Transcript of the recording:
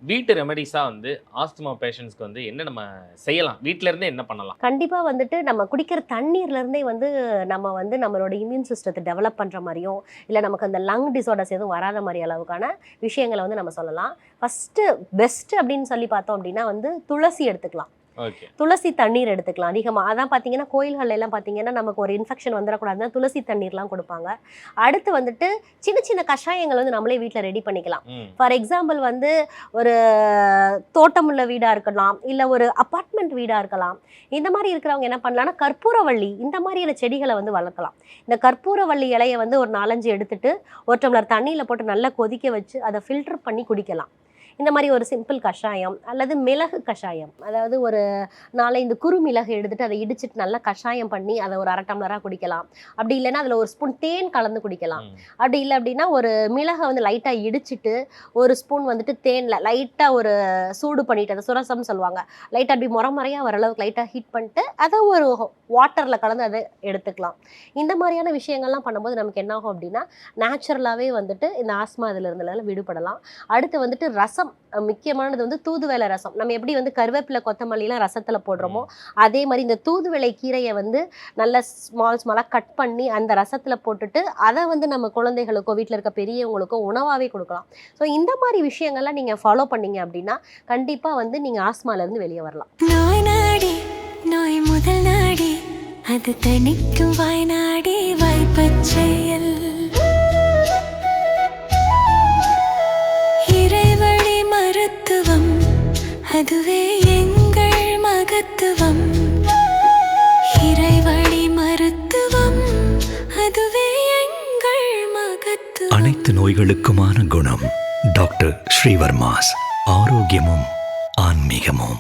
வீட்டு ரெமெடிஸா வந்து ஆஸ்துமா பேஷண்ட்ஸ்க்கு வந்து என்ன நம்ம செய்யலாம்? வீட்ல இருந்தே என்ன பண்ணலாம்? கண்டிப்பா வந்துட்டு நம்ம குடிக்கிற தண்ணீர்ல இருந்தே வந்து நம்ம வந்து நம்மளோட இம்யூன் சிஸ்டத்தை டெவலப் பண்ற மாதிரியும், இல்ல நமக்கு அந்த லங் டிஸார்டர்ஸ் எதுவும் வராத மாதிரி அளவுக்கான விஷயங்களை வந்து நம்ம சொல்லலாம். ஃபர்ஸ்ட் பெஸ்ட் அப்படின்னு சொல்லி பார்த்தோம் அப்படின்னா வந்து துளசி எடுத்துக்கலாம். ஓகே. துளசி தண்ணீர் எடுத்துக்கலாம் அதிகமாக. அதான் பார்த்தீங்கன்னா கோயில்கள் எல்லாம் பார்த்தீங்கன்னா நமக்கு ஒரு இன்ஃபெக்ஷன் வந்துடக்கூடாதுன்னா துளசி தண்ணீர்லாம் கொடுப்பாங்க. அடுத்து வந்துட்டு சின்ன சின்ன கஷாயங்கள் வந்து நம்மளே வீட்டில் ரெடி பண்ணிக்கலாம். ஃபார் எக்ஸாம்பிள் வந்து ஒரு தோட்டமுள்ள வீடாக இருக்கலாம், இல்லை ஒரு அப்பார்ட்மெண்ட் வீடாக இருக்கலாம். இந்த மாதிரி இருக்கிறவங்க என்ன பண்ணலாம்னா கற்பூரவள்ளி இந்த மாதிரியான செடிகளை வந்து வளர்க்கலாம். இந்த கற்பூரவள்ளி இலையை வந்து ஒரு 4-5 எடுத்துட்டு ஒரு டம்ளர் தண்ணியில் போட்டு நல்லா கொதிக்க வச்சு அதை ஃபில்டர் பண்ணி குடிக்கலாம். இந்த மாதிரி ஒரு சிம்பிள் கஷாயம் அல்லது மிளகு கஷாயம், அதாவது ஒரு 4-5 குறுமிளகு எடுத்துட்டு அதை இடிச்சிட்டு நல்லா கஷாயம் பண்ணி அதை ஒரு 1/2 டம்ளராக குடிக்கலாம். அப்படி இல்லைன்னா அதில் ஒரு ஸ்பூன் தேன் கலந்து குடிக்கலாம். அப்படி இல்லை அப்படின்னா ஒரு மிளகை வந்து லைட்டாக இடிச்சிட்டு ஒரு ஸ்பூன் வந்துட்டு தேனில் லைட்டாக ஒரு சூடு பண்ணிட்டு, அதை சுரசம்னு சொல்லுவாங்க, லைட்டாக அப்படி முறையாக வர அளவுக்கு லைட்டாக ஹீட் பண்ணிட்டு அதை ஒரு வாட்டரில் கலந்து அதை எடுத்துக்கலாம். இந்த மாதிரியான விஷயங்கள்லாம் பண்ணும்போது நமக்கு என்ன ஆகும் அப்படின்னா நேச்சுரலாகவே வந்துட்டு இந்த ஆஸ்மா இதில் இருந்தனால விடுபடலாம். அடுத்து வந்துட்டு ரசம், முக்கியமானது வந்து தூதுவளை ரசம். நம்ம எப்படி வந்து கருவேப்பிலை கொத்தமல்லிலாம் ரசத்தில் போடுறோமோ அதே மாதிரி இந்த தூதுவளை கீரையை வந்து நல்ல ஸ்மாலாக கட் பண்ணி அந்த ரசத்தில் போட்டுட்டு அதை வந்து நம்ம குழந்தைகளுக்கோ வீட்டில் இருக்க பெரியவங்களுக்கோ உணவாகவே கொடுக்கலாம். ஸோ இந்த மாதிரி விஷயங்கள்லாம் நீங்கள் ஃபாலோ பண்ணீங்க அப்படின்னா கண்டிப்பாக வந்து நீங்கள் ஆஸ்மாலேருந்து வெளியே வரலாம். நோய் முதல் நாடி அது தணிக்கும் வாய்நாடி வாய்ப்பச் செயல் இறைவழி மருத்துவம் அதுவே எங்கள் மகத்துவம். இறைவழி மருத்துவம் அதுவே எங்கள் மகத்துவம். அனைத்து நோய்களுக்குமான குணம் டாக்டர் ஸ்ரீவர்மாஸ். ஆரோக்கியமும் ஆன்மீகமும்.